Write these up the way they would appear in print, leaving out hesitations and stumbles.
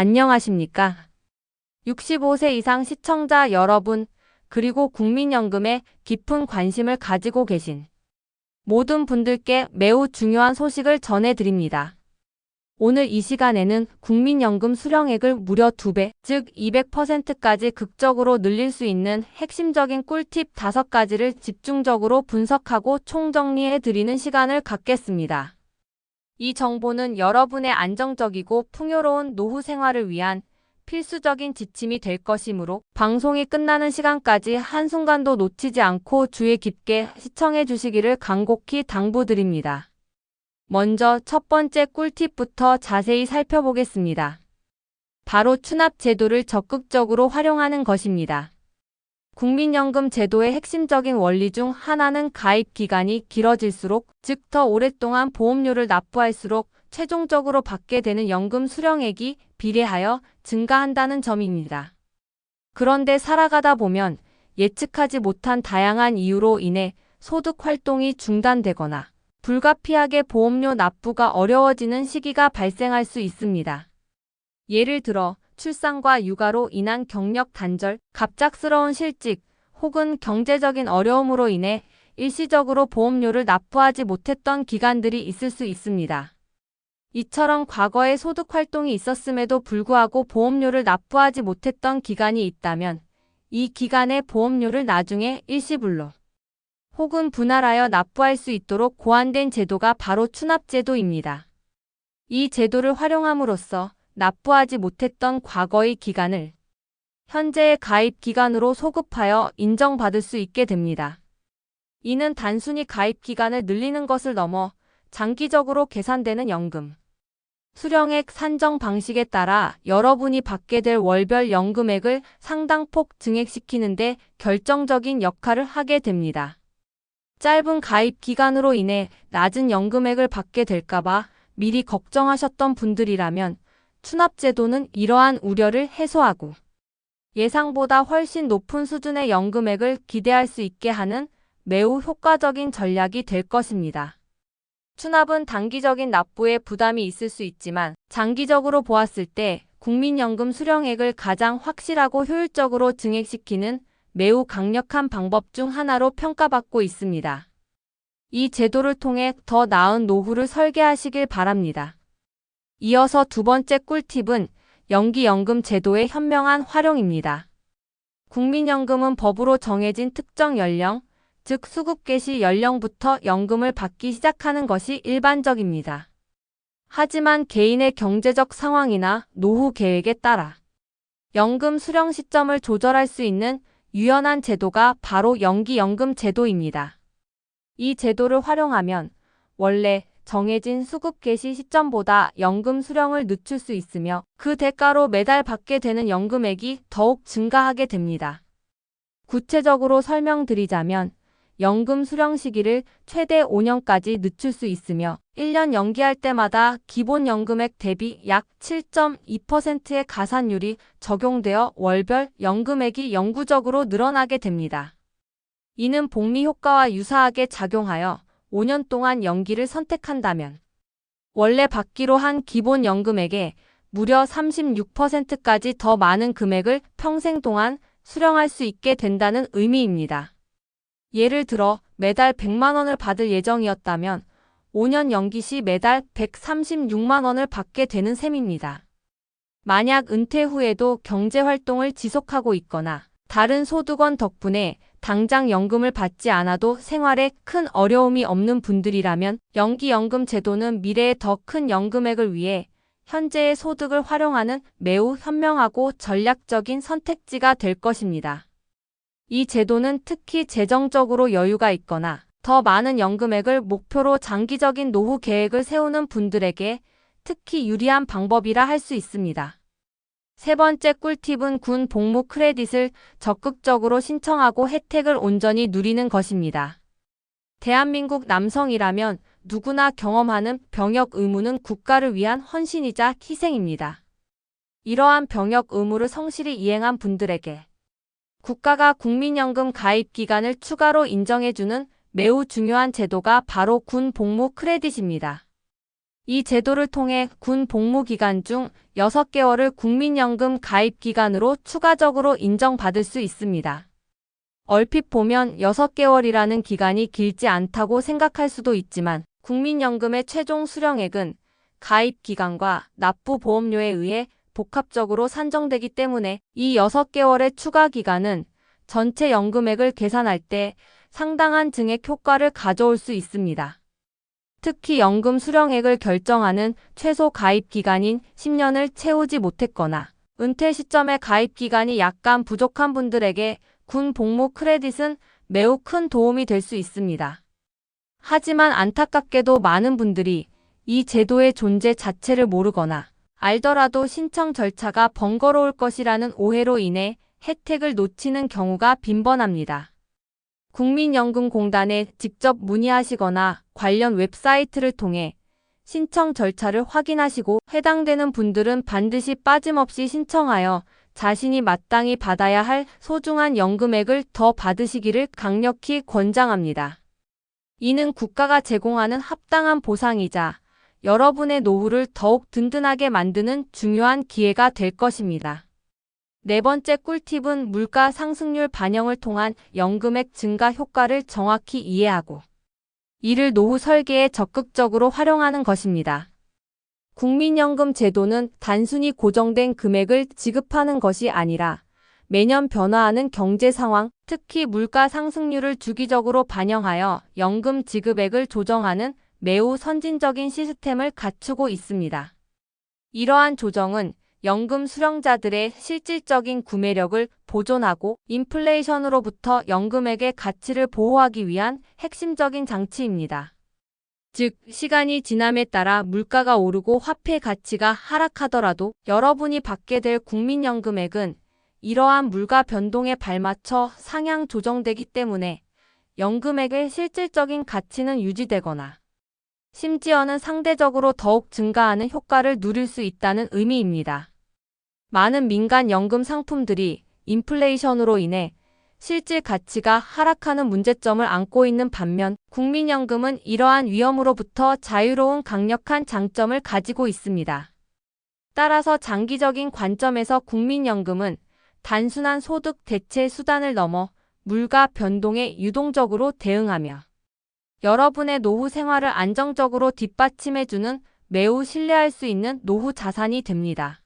안녕하십니까? 65세 이상 시청자 여러분, 그리고 국민연금에 깊은 관심을 가지고 계신 모든 분들께 매우 중요한 소식을 전해드립니다. 오늘 이 시간에는 국민연금 수령액을 무려 2배, 즉 200%까지 극적으로 늘릴 수 있는 핵심적인 꿀팁 5가지를 집중적으로 분석하고 총정리해드리는 시간을 갖겠습니다. 이 정보는 여러분의 안정적이고 풍요로운 노후 생활을 위한 필수적인 지침이 될 것이므로 방송이 끝나는 시간까지 한순간도 놓치지 않고 주의 깊게 시청해 주시기를 간곡히 당부드립니다. 먼저 첫 번째 꿀팁부터 자세히 살펴보겠습니다. 바로 추납 제도를 적극적으로 활용하는 것입니다. 국민연금 제도의 핵심적인 원리 중 하나는 가입 기간이 길어질수록, 즉 더 오랫동안 보험료를 납부할수록 최종적으로 받게 되는 연금 수령액이 비례하여 증가한다는 점입니다. 그런데 살아가다 보면 예측하지 못한 다양한 이유로 인해 소득 활동이 중단되거나 불가피하게 보험료 납부가 어려워지는 시기가 발생할 수 있습니다. 예를 들어 출산과 육아로 인한 경력 단절, 갑작스러운 실직, 혹은 경제적인 어려움으로 인해 일시적으로 보험료를 납부하지 못했던 기간들이 있을 수 있습니다. 이처럼 과거에 소득 활동이 있었음에도 불구하고 보험료를 납부하지 못했던 기간이 있다면 이 기간의 보험료를 나중에 일시불로 혹은 분할하여 납부할 수 있도록 고안된 제도가 바로 추납제도입니다. 이 제도를 활용함으로써 납부하지 못했던 과거의 기간을 현재의 가입 기간으로 소급하여 인정받을 수 있게 됩니다. 이는 단순히 가입 기간을 늘리는 것을 넘어 장기적으로 계산되는 연금 수령액 산정 방식에 따라 여러분이 받게 될 월별 연금액을 상당폭 증액시키는 데 결정적인 역할을 하게 됩니다. 짧은 가입 기간으로 인해 낮은 연금액을 받게 될까봐 미리 걱정하셨던 분들이라면 추납제도는 이러한 우려를 해소하고 예상보다 훨씬 높은 수준의 연금액을 기대할 수 있게 하는 매우 효과적인 전략이 될 것입니다. 추납은 단기적인 납부에 부담이 있을 수 있지만 장기적으로 보았을 때 국민연금 수령액을 가장 확실하고 효율적으로 증액시키는 매우 강력한 방법 중 하나로 평가받고 있습니다. 이 제도를 통해 더 나은 노후를 설계하시길 바랍니다. 이어서 두 번째 꿀팁은 연기연금 제도의 현명한 활용입니다. 국민연금은 법으로 정해진 특정 연령, 즉 수급 개시 연령부터 연금을 받기 시작하는 것이 일반적입니다. 하지만 개인의 경제적 상황이나 노후 계획에 따라 연금 수령 시점을 조절할 수 있는 유연한 제도가 바로 연기연금 제도입니다. 이 제도를 활용하면 원래 정해진 수급 개시 시점보다 연금 수령을 늦출 수 있으며 그 대가로 매달 받게 되는 연금액이 더욱 증가하게 됩니다. 구체적으로 설명드리자면 연금 수령 시기를 최대 5년까지 늦출 수 있으며 1년 연기할 때마다 기본 연금액 대비 약 7.2%의 가산율이 적용되어 월별 연금액이 영구적으로 늘어나게 됩니다. 이는 복리 효과와 유사하게 작용하여 5년 동안 연기를 선택한다면 원래 받기로 한 기본 연금액에 무려 36%까지 더 많은 금액을 평생 동안 수령할 수 있게 된다는 의미입니다. 예를 들어 매달 100만 원을 받을 예정이었다면 5년 연기 시 매달 136만 원을 받게 되는 셈입니다. 만약 은퇴 후에도 경제활동을 지속하고 있거나 다른 소득원 덕분에 당장 연금을 받지 않아도 생활에 큰 어려움이 없는 분들이라면 연기연금 제도는 미래에 더 큰 연금액을 위해 현재의 소득을 활용하는 매우 현명하고 전략적인 선택지가 될 것입니다. 이 제도는 특히 재정적으로 여유가 있거나 더 많은 연금액을 목표로 장기적인 노후 계획을 세우는 분들에게 특히 유리한 방법이라 할 수 있습니다. 세 번째 꿀팁은 군 복무 크레딧을 적극적으로 신청하고 혜택을 온전히 누리는 것입니다. 대한민국 남성이라면 누구나 경험하는 병역 의무는 국가를 위한 헌신이자 희생입니다. 이러한 병역 의무를 성실히 이행한 분들에게 국가가 국민연금 가입 기간을 추가로 인정해주는 매우 중요한 제도가 바로 군 복무 크레딧입니다. 이 제도를 통해 군 복무 기간 중 6개월을 국민연금 가입 기간으로 추가적으로 인정받을 수 있습니다. 얼핏 보면 6개월이라는 기간이 길지 않다고 생각할 수도 있지만 국민연금의 최종 수령액은 가입 기간과 납부 보험료에 의해 복합적으로 산정되기 때문에 이 6개월의 추가 기간은 전체 연금액을 계산할 때 상당한 증액 효과를 가져올 수 있습니다. 특히 연금 수령액을 결정하는 최소 가입 기간인 10년을 채우지 못했거나 은퇴 시점에 가입 기간이 약간 부족한 분들에게 군 복무 크레딧은 매우 큰 도움이 될 수 있습니다. 하지만 안타깝게도 많은 분들이 이 제도의 존재 자체를 모르거나 알더라도 신청 절차가 번거로울 것이라는 오해로 인해 혜택을 놓치는 경우가 빈번합니다. 국민연금공단에 직접 문의하시거나 관련 웹사이트를 통해 신청 절차를 확인하시고 해당되는 분들은 반드시 빠짐없이 신청하여 자신이 마땅히 받아야 할 소중한 연금액을 더 받으시기를 강력히 권장합니다. 이는 국가가 제공하는 합당한 보상이자 여러분의 노후를 더욱 든든하게 만드는 중요한 기회가 될 것입니다. 네 번째 꿀팁은 물가 상승률 반영을 통한 연금액 증가 효과를 정확히 이해하고 이를 노후 설계에 적극적으로 활용하는 것입니다. 국민연금 제도는 단순히 고정된 금액을 지급하는 것이 아니라 매년 변화하는 경제 상황, 특히 물가 상승률을 주기적으로 반영하여 연금 지급액을 조정하는 매우 선진적인 시스템을 갖추고 있습니다. 이러한 조정은 연금 수령자들의 실질적인 구매력을 보존하고 인플레이션으로부터 연금액의 가치를 보호하기 위한 핵심적인 장치입니다. 즉, 시간이 지남에 따라 물가가 오르고 화폐 가치가 하락하더라도 여러분이 받게 될 국민연금액은 이러한 물가 변동에 발맞춰 상향 조정되기 때문에 연금액의 실질적인 가치는 유지되거나 심지어는 상대적으로 더욱 증가하는 효과를 누릴 수 있다는 의미입니다. 많은 민간 연금 상품들이 인플레이션으로 인해 실질 가치가 하락하는 문제점을 안고 있는 반면 국민연금은 이러한 위험으로부터 자유로운 강력한 장점을 가지고 있습니다. 따라서 장기적인 관점에서 국민연금은 단순한 소득 대체 수단을 넘어 물가 변동에 유동적으로 대응하며 여러분의 노후 생활을 안정적으로 뒷받침해주는 매우 신뢰할 수 있는 노후 자산이 됩니다.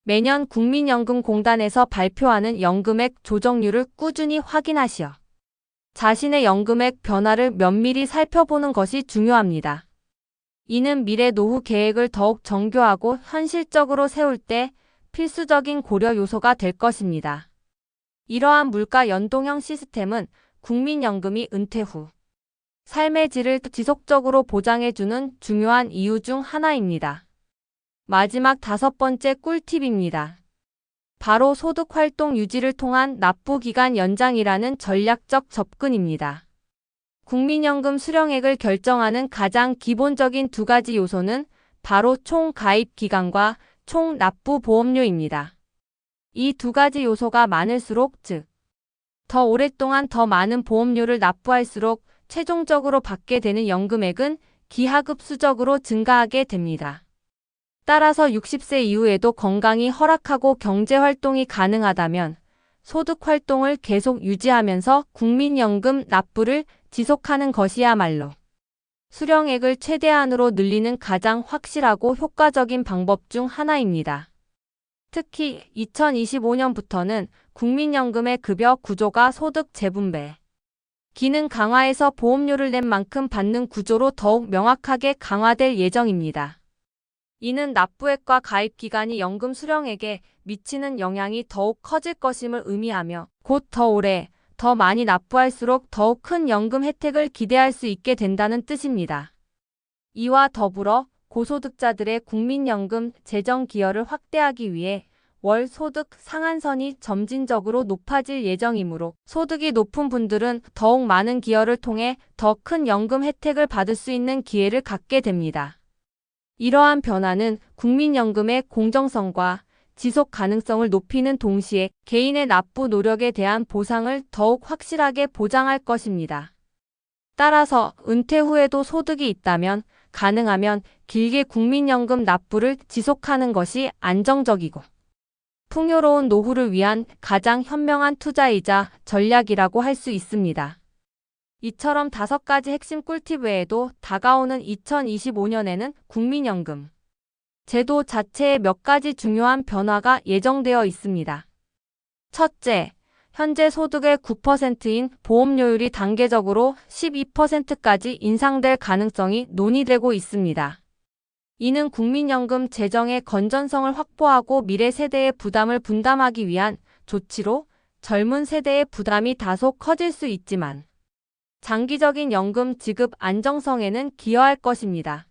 매년 국민연금공단에서 발표하는 연금액 조정률을 꾸준히 확인하시어 자신의 연금액 변화를 면밀히 살펴보는 것이 중요합니다. 이는 미래 노후 계획을 더욱 정교하고 현실적으로 세울 때 필수적인 고려 요소가 될 것입니다. 이러한 물가 연동형 시스템은 국민연금이 은퇴 후 삶의 질을 지속적으로 보장해주는 중요한 이유 중 하나입니다. 마지막 5번째 꿀팁입니다. 바로 소득활동 유지를 통한 납부기간 연장이라는 전략적 접근입니다. 국민연금 수령액을 결정하는 가장 기본적인 2가지 요소는 바로 총 가입 기간과 총 납부 보험료입니다. 이 2가지 요소가 많을수록 즉, 더 오랫동안 더 많은 보험료를 납부할수록 최종적으로 받게 되는 연금액은 기하급수적으로 증가하게 됩니다. 따라서 60세 이후에도 건강이 허락하고 경제활동이 가능하다면 소득활동을 계속 유지하면서 국민연금 납부를 지속하는 것이야말로 수령액을 최대한으로 늘리는 가장 확실하고 효과적인 방법 중 하나입니다. 특히 2025년부터는 국민연금의 급여 구조가 소득 재분배 기능 강화에서 보험료를 낸 만큼 받는 구조로 더욱 명확하게 강화될 예정입니다. 이는 납부액과 가입 기간이 연금 수령액에 미치는 영향이 더욱 커질 것임을 의미하며 곧 더 오래, 더 많이 납부할수록 더욱 큰 연금 혜택을 기대할 수 있게 된다는 뜻입니다. 이와 더불어 고소득자들의 국민연금 재정 기여를 확대하기 위해 월 소득 상한선이 점진적으로 높아질 예정이므로 소득이 높은 분들은 더욱 많은 기여를 통해 더 큰 연금 혜택을 받을 수 있는 기회를 갖게 됩니다. 이러한 변화는 국민연금의 공정성과 지속 가능성을 높이는 동시에 개인의 납부 노력에 대한 보상을 더욱 확실하게 보장할 것입니다. 따라서 은퇴 후에도 소득이 있다면 가능하면 길게 국민연금 납부를 지속하는 것이 안정적이고 풍요로운 노후를 위한 가장 현명한 투자이자 전략이라고 할 수 있습니다. 이처럼 5가지 핵심 꿀팁 외에도 다가오는 2025년에는 국민연금 제도 자체에 몇 가지 중요한 변화가 예정되어 있습니다. 첫째, 현재 소득의 9%인 보험료율이 단계적으로 12%까지 인상될 가능성이 논의되고 있습니다. 이는 국민연금 재정의 건전성을 확보하고 미래 세대의 부담을 분담하기 위한 조치로 젊은 세대의 부담이 다소 커질 수 있지만 장기적인 연금 지급 안정성에는 기여할 것입니다.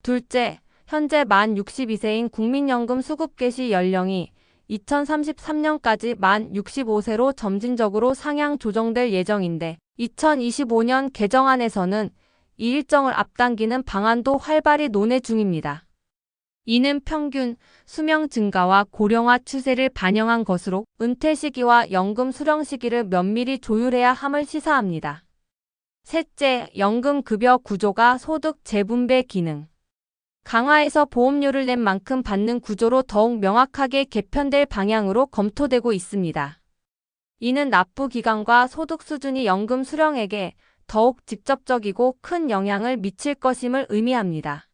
둘째, 현재 만 62세인 국민연금 수급 개시 연령이 2033년까지 만 65세로 점진적으로 상향 조정될 예정인데 2025년 개정안에서는 이 일정을 앞당기는 방안도 활발히 논의 중입니다. 이는 평균 수명 증가와 고령화 추세를 반영한 것으로 은퇴 시기와 연금 수령 시기를 면밀히 조율해야 함을 시사합니다. 셋째, 연금 급여 구조가 소득 재분배 기능 강화해서 보험료를 낸 만큼 받는 구조로 더욱 명확하게 개편될 방향으로 검토되고 있습니다. 이는 납부 기간과 소득 수준이 연금 수령액에 더욱 직접적이고 큰 영향을 미칠 것임을 의미합니다.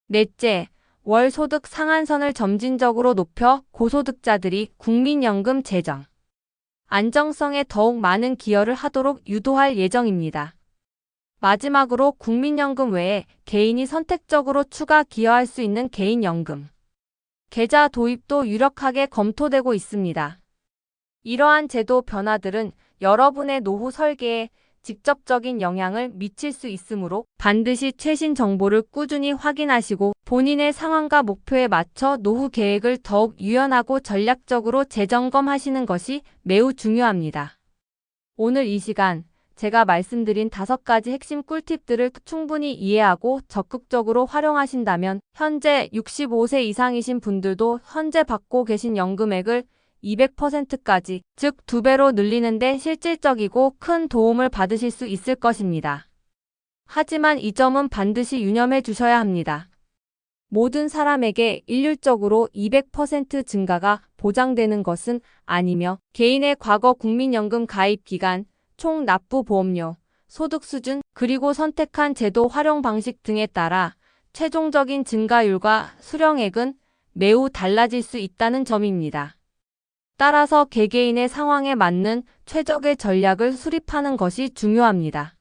넷째, 월 소득 상한선을 점진적으로 높여 고소득자들이 국민연금 재정 안정성에 더욱 많은 기여를 하도록 유도할 예정입니다. 마지막으로 국민연금 외에 개인이 선택적으로 추가 기여할 수 있는 개인연금 계좌 도입도 유력하게 검토되고 있습니다. 이러한 제도 변화들은 여러분의 노후 설계에 직접적인 영향을 미칠 수 있으므로 반드시 최신 정보를 꾸준히 확인하시고 본인의 상황과 목표에 맞춰 노후 계획을 더욱 유연하고 전략적으로 재점검하시는 것이 매우 중요합니다. 오늘 이 시간 제가 말씀드린 5가지 핵심 꿀팁들을 충분히 이해하고 적극적으로 활용하신다면 현재 65세 이상이신 분들도 현재 받고 계신 연금액을 200%까지, 즉 2배로 늘리는 데 실질적이고 큰 도움을 받으실 수 있을 것입니다. 하지만 이 점은 반드시 유념해 주셔야 합니다. 모든 사람에게 일률적으로 200% 증가가 보장되는 것은 아니며 개인의 과거 국민연금 가입 기간, 총 납부 보험료, 소득 수준, 그리고 선택한 제도 활용 방식 등에 따라 최종적인 증가율과 수령액은 매우 달라질 수 있다는 점입니다. 따라서 개개인의 상황에 맞는 최적의 전략을 수립하는 것이 중요합니다.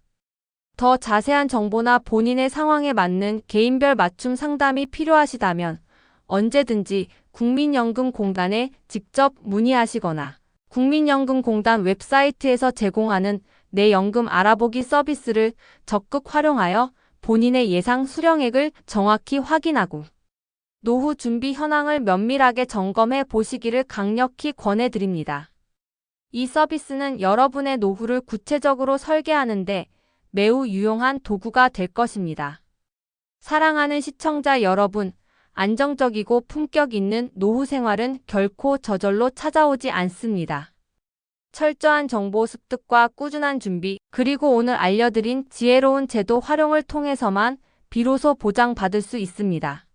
더 자세한 정보나 본인의 상황에 맞는 개인별 맞춤 상담이 필요하시다면 언제든지 국민연금공단에 직접 문의하시거나 국민연금공단 웹사이트에서 제공하는 내 연금 알아보기 서비스를 적극 활용하여 본인의 예상 수령액을 정확히 확인하고 노후 준비 현황을 면밀하게 점검해 보시기를 강력히 권해드립니다. 이 서비스는 여러분의 노후를 구체적으로 설계하는 데 매우 유용한 도구가 될 것입니다. 사랑하는 시청자 여러분, 안정적이고 품격 있는 노후 생활은 결코 저절로 찾아오지 않습니다. 철저한 정보 습득과 꾸준한 준비, 그리고 오늘 알려드린 지혜로운 제도 활용을 통해서만 비로소 보장받을 수 있습니다.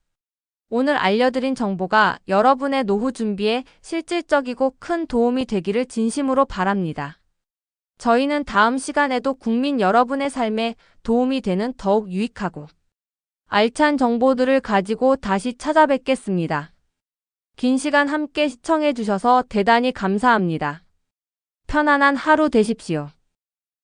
오늘 알려드린 정보가 여러분의 노후 준비에 실질적이고 큰 도움이 되기를 진심으로 바랍니다. 저희는 다음 시간에도 국민 여러분의 삶에 도움이 되는 더욱 유익하고 알찬 정보들을 가지고 다시 찾아뵙겠습니다. 긴 시간 함께 시청해 주셔서 대단히 감사합니다. 편안한 하루 되십시오.